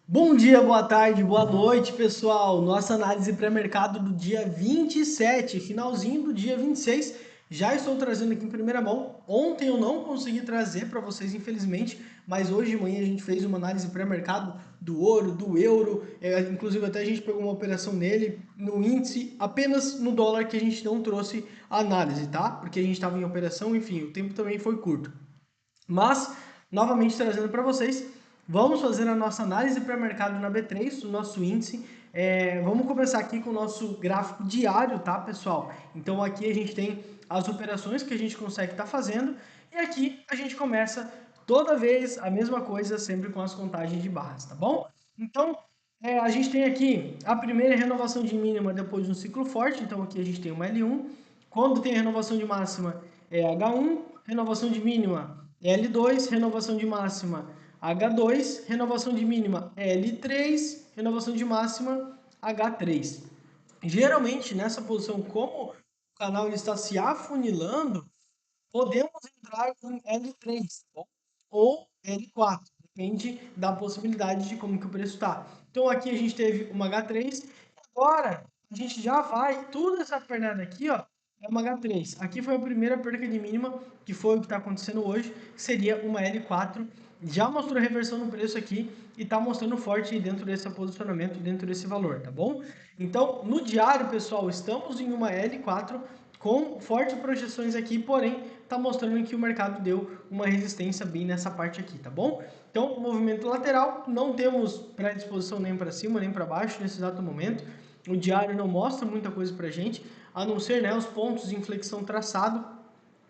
Bom dia, boa tarde, boa noite, pessoal. Nossa análise pré-mercado do dia 27, finalzinho do dia 26. Já estou trazendo aqui em primeira mão. Ontem eu não consegui trazer para vocês, infelizmente, mas hoje de manhã a gente fez uma análise pré-mercado do ouro, do euro. Inclusive até a gente pegou uma operação nele, no índice, apenas no dólar que a gente não trouxe a análise, tá? Porque a gente estava em operação, enfim, o tempo também foi curto. Mas, novamente trazendo para vocês, vamos fazer a nossa análise pré-mercado na B3, o nosso índice. Vamos começar aqui com o nosso gráfico diário, tá, pessoal? Então aqui a gente tem as operações que a gente consegue estar fazendo e aqui a gente começa toda vez a mesma coisa, sempre com as contagens de barras, tá bom? Então, a gente tem aqui a primeira renovação de mínima depois de um ciclo forte, então aqui a gente tem uma L1. Quando tem a renovação de máxima é H1, renovação de mínima L2, renovação de máxima H2, renovação de mínima L3, renovação de máxima H3. Geralmente, nessa posição, como o canal ele está se afunilando, podemos entrar em L3 ou L4, depende da possibilidade de como que o preço está. Então aqui a gente teve uma H3, agora a gente já vai, toda essa pernada aqui, ó, é uma H3. Aqui foi a primeira perca de mínima, que foi o que está acontecendo hoje, que seria uma L4. Já mostrou reversão no preço aqui e está mostrando forte dentro desse posicionamento, dentro desse valor, tá bom? Então, no diário, pessoal, estamos em uma L4 com fortes projeções aqui, porém, está mostrando que o mercado deu uma resistência bem nessa parte aqui, tá bom? Então, movimento lateral, não temos predisposição nem para cima nem para baixo nesse exato momento. O diário não mostra muita coisa para gente, a não ser, né, os pontos de inflexão traçado,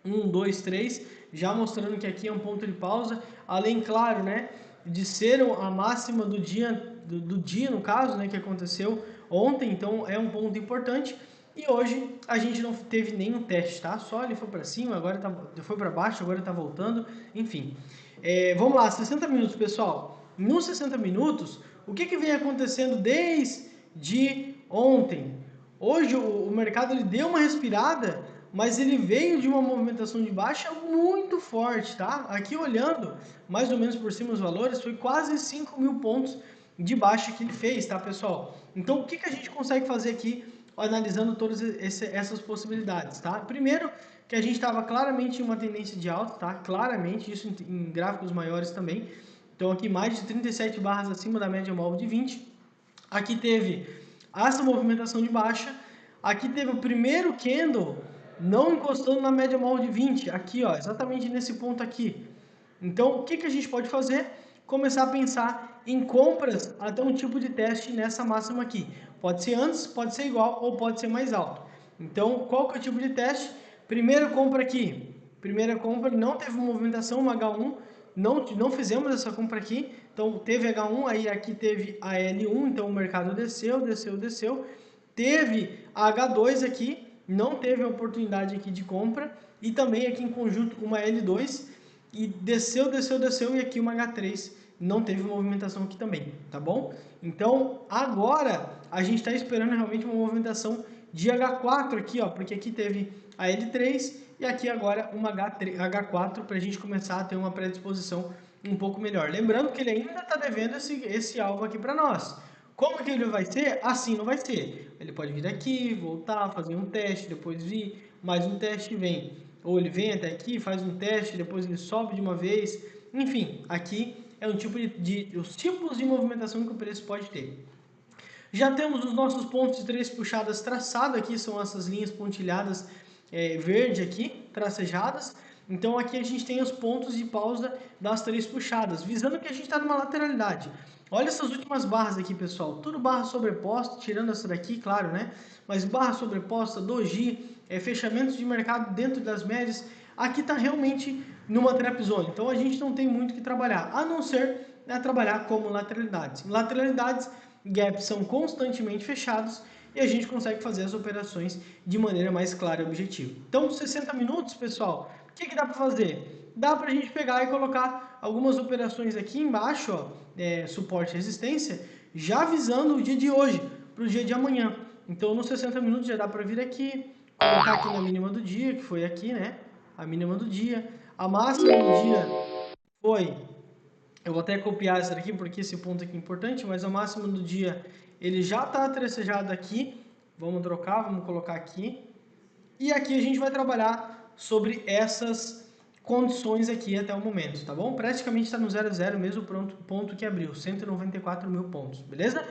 1, 2, 3, já mostrando que aqui é um ponto de pausa, além, claro, né, de ser a máxima do dia no caso, né, que aconteceu ontem, então é um ponto importante. E hoje a gente não teve nenhum teste, tá? Só ele foi para cima, agora foi para baixo, agora está voltando, enfim. Vamos lá, 60 minutos, pessoal. Nos 60 minutos, o que vem acontecendo desde ontem? Hoje o mercado ele deu uma respirada, mas ele veio de uma movimentação de baixa muito forte, tá? Aqui olhando mais ou menos por cima os valores, foi quase 5.000 pontos de baixa que ele fez, tá, pessoal? Então, o que a gente consegue fazer aqui analisando todas essas possibilidades, tá? Primeiro, que a gente estava claramente em uma tendência de alta, tá? Claramente, isso em gráficos maiores também. Então, aqui mais de 37 barras acima da média móvel de 20. Aqui teve essa movimentação de baixa. Aqui teve o primeiro candle não encostando na média móvel de 20. Aqui, ó, exatamente nesse ponto aqui. Então, o que a gente pode fazer? Começar a pensar em compras até um tipo de teste nessa máxima aqui. Pode ser antes, pode ser igual ou pode ser mais alto. Então, qual que é o tipo de teste? Primeira compra aqui. Primeira compra, não teve movimentação, uma H1, não fizemos essa compra aqui. Então, teve H1, aí aqui teve a L1, então o mercado desceu, desceu, desceu. Teve a H2 aqui, não teve a oportunidade aqui de compra. E também aqui em conjunto uma L2 e desceu, desceu, desceu e aqui uma H3 não teve movimentação aqui também, tá bom? Então agora a gente está esperando realmente uma movimentação de H4 aqui, ó, porque aqui teve a L3 e aqui agora uma H4 para a gente começar a ter uma predisposição um pouco melhor. Lembrando que ele ainda está devendo esse alvo aqui para nós. Como que ele vai ser? Assim não vai ser. Ele pode vir aqui, voltar, fazer um teste, depois vir, mais um teste vem. Ou ele vem até aqui, faz um teste, depois ele sobe de uma vez. Enfim, aqui é um tipo os tipos de movimentação que o preço pode ter. Já temos os nossos pontos de três puxadas traçados aqui, são essas linhas pontilhadas verde aqui, tracejadas. Então aqui a gente tem os pontos de pausa das três puxadas, visando que a gente está numa lateralidade. Olha essas últimas barras aqui, pessoal. Tudo barra sobreposta, tirando essa daqui, claro, né? Mas barra sobreposta, doji, fechamentos de mercado dentro das médias. Aqui está realmente numa trap zone. Então a gente não tem muito o que trabalhar, a não ser trabalhar como lateralidades. Lateralidades, gaps são constantemente fechados e a gente consegue fazer as operações de maneira mais clara e objetiva. Então, 60 minutos, pessoal, o que dá para fazer? Dá para a gente pegar e colocar algumas operações aqui embaixo, ó, suporte e resistência, já visando o dia de hoje, para o dia de amanhã. Então, nos 60 minutos já dá para vir aqui, colocar aqui na mínima do dia, que foi aqui, né? A mínima do dia. A máxima do dia foi Eu vou até copiar essa daqui, porque esse ponto aqui é importante, mas ao máximo do dia ele já está tracejado aqui. Vamos trocar, vamos colocar aqui. E aqui a gente vai trabalhar sobre essas condições aqui até o momento, tá bom? Praticamente está no 0 a 0, mesmo ponto que abriu, 194 mil pontos, beleza?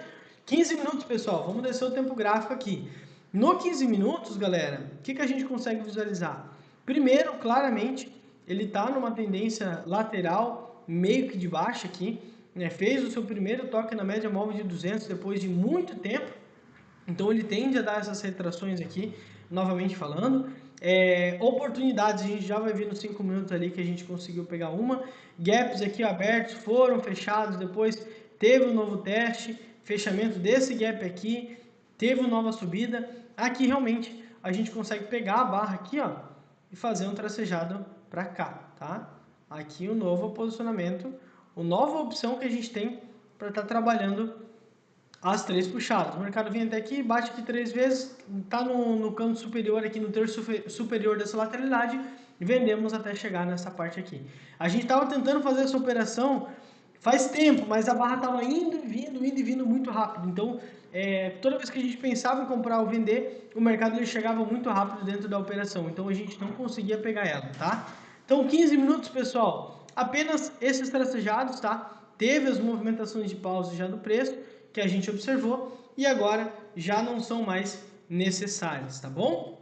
15 minutos, pessoal, vamos descer o tempo gráfico aqui. No 15 minutos, galera, o que a gente consegue visualizar? Primeiro, claramente, ele está numa tendência lateral, meio que de baixa aqui, né? Fez o seu primeiro toque na média móvel de 200 depois de muito tempo, então ele tende a dar essas retrações aqui, novamente falando. Oportunidades, a gente já vai ver nos 5 minutos ali que a gente conseguiu pegar uma. Gaps aqui abertos, foram fechados, depois teve um novo teste, fechamento desse gap aqui, teve uma nova subida. Aqui realmente a gente consegue pegar a barra aqui, ó, e fazer um tracejado para cá, tá? Aqui o novo posicionamento, a nova opção que a gente tem para estar trabalhando as 3 puxadas. O mercado vem até aqui, bate aqui 3 vezes, está no canto superior aqui, no terço superior dessa lateralidade, e vendemos até chegar nessa parte aqui. A gente estava tentando fazer essa operação faz tempo, mas a barra estava indo e vindo muito rápido. Então, toda vez que a gente pensava em comprar ou vender, o mercado ele chegava muito rápido dentro da operação. Então, a gente não conseguia pegar ela, tá? Então, 15 minutos, pessoal. Apenas esses tracejados, tá? Teve as movimentações de pausa já do preço, que a gente observou, e agora já não são mais necessárias, tá bom?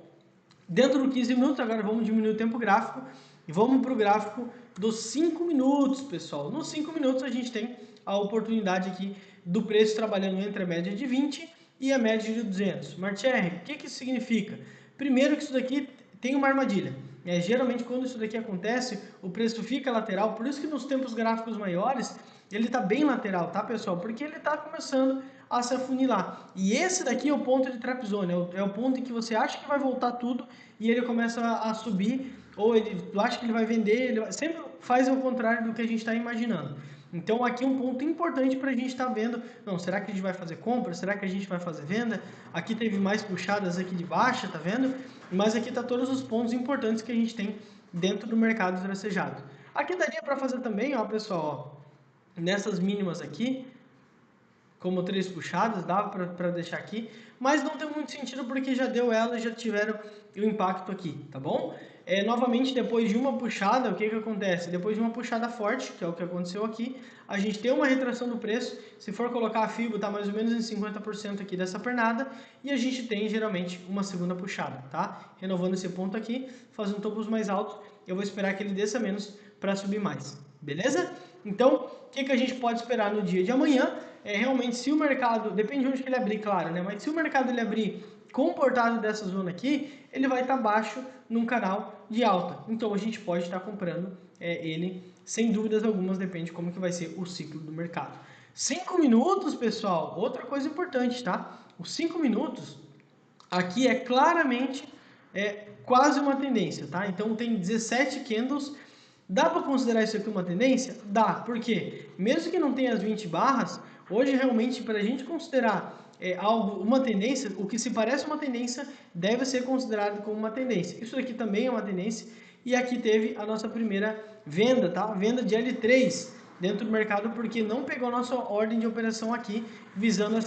Dentro do 15 minutos, agora vamos diminuir o tempo gráfico e vamos para o gráfico dos 5 minutos, pessoal. Nos 5 minutos a gente tem a oportunidade aqui do preço trabalhando entre a média de 20 e a média de 200. Martier, o que isso significa? Primeiro que isso daqui tem uma armadilha. Geralmente quando isso daqui acontece, o preço fica lateral, por isso que nos tempos gráficos maiores, ele está bem lateral, tá, pessoal? Porque ele está começando a se afunilar. E esse daqui é o ponto de trap zone, é o ponto em que você acha que vai voltar tudo e ele começa a subir, ou ele acha que ele vai vender, ele sempre faz o contrário do que a gente está imaginando. Então aqui é um ponto importante para a gente estar vendo, não, será que a gente vai fazer compra? Será que a gente vai fazer venda? Aqui teve mais puxadas aqui de baixa, tá vendo? Mas aqui tá todos os pontos importantes que a gente tem dentro do mercado tracejado. Aqui daria para fazer também, ó, pessoal, ó, nessas mínimas aqui, como 3 puxadas, dava para deixar aqui, mas não tem muito sentido porque já deu ela e já tiveram o impacto aqui, tá bom? Novamente, depois de uma puxada, o que acontece? Depois de uma puxada forte, que é o que aconteceu aqui, a gente tem uma retração do preço, se for colocar a FIBO, tá mais ou menos em 50% aqui dessa pernada, e a gente tem, geralmente, uma segunda puxada, tá? Renovando esse ponto aqui, fazendo topos mais altos, eu vou esperar que ele desça menos para subir mais, beleza? Então, o que a gente pode esperar no dia de amanhã? Realmente, se o mercado, depende de onde que ele abrir, claro, né? Mas se o mercado ele abrir comportado dessa zona aqui, ele vai estar baixo num canal de alta. Então, a gente pode estar comprando ele, sem dúvidas algumas, depende de como que vai ser o ciclo do mercado. 5 minutos, pessoal, outra coisa importante, tá? Os 5 minutos, aqui é claramente quase uma tendência, tá? Então, tem 17 candles. Dá para considerar isso aqui uma tendência? Dá, porque mesmo que não tenha as 20 barras, hoje realmente para a gente considerar algo, uma tendência, o que se parece uma tendência deve ser considerado como uma tendência. Isso aqui também é uma tendência e aqui teve a nossa primeira venda, tá? Venda de L3 dentro do mercado porque não pegou a nossa ordem de operação aqui visando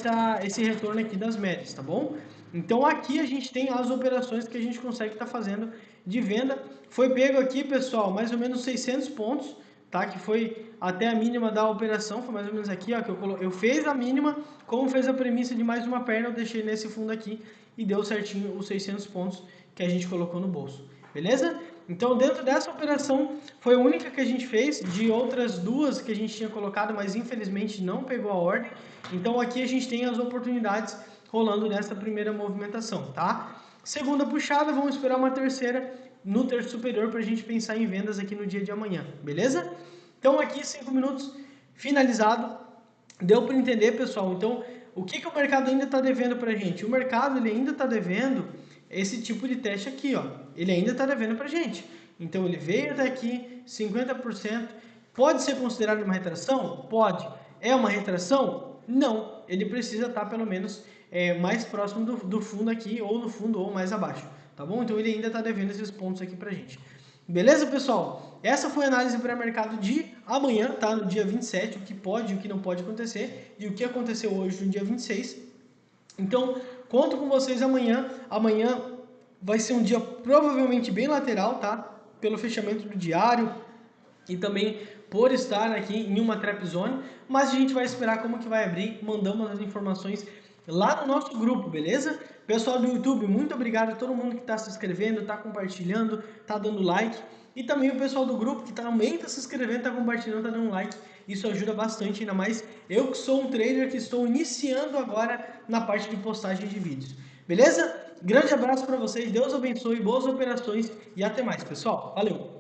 esse retorno aqui das médias, tá bom? Então aqui a gente tem as operações que a gente consegue estar fazendo de venda. Foi pego aqui, pessoal, mais ou menos 600 pontos, tá? Que foi até a mínima da operação, foi mais ou menos aqui, ó, que eu fiz a mínima, como fez a premissa de mais uma perna, eu deixei nesse fundo aqui e deu certinho os 600 pontos que a gente colocou no bolso, beleza? Então, dentro dessa operação, foi a única que a gente fez, de outras duas que a gente tinha colocado, mas infelizmente não pegou a ordem. Então, aqui a gente tem as oportunidades rolando nessa primeira movimentação, tá? Segunda puxada, vamos esperar uma terceira no terço superior para a gente pensar em vendas aqui no dia de amanhã, beleza? Então aqui 5 minutos finalizado, deu para entender, pessoal? Então o que o mercado ainda está devendo para a gente? O mercado ele ainda está devendo esse tipo de teste aqui, ó, ele ainda está devendo para a gente. Então ele veio até aqui, 50%, pode ser considerado uma retração? Pode. É uma retração? Não, ele precisa estar pelo menos mais próximo do fundo aqui, ou no fundo, ou mais abaixo, tá bom? Então ele ainda está devendo esses pontos aqui pra gente. Beleza, pessoal? Essa foi a análise pré-mercado de amanhã, tá? No dia 27, o que pode e o que não pode acontecer, e o que aconteceu hoje no dia 26. Então, conto com vocês amanhã. Amanhã vai ser um dia provavelmente bem lateral, tá? Pelo fechamento do diário e também por estar aqui em uma trap zone, mas a gente vai esperar como que vai abrir, mandamos as informações lá no nosso grupo, beleza? Pessoal do YouTube, muito obrigado a todo mundo que está se inscrevendo, está compartilhando, está dando like, e também o pessoal do grupo que também está se inscrevendo, está compartilhando, está dando like, isso ajuda bastante, ainda mais eu que sou um trader que estou iniciando agora na parte de postagem de vídeos, beleza? Grande abraço para vocês, Deus abençoe, boas operações e até mais, pessoal. Valeu!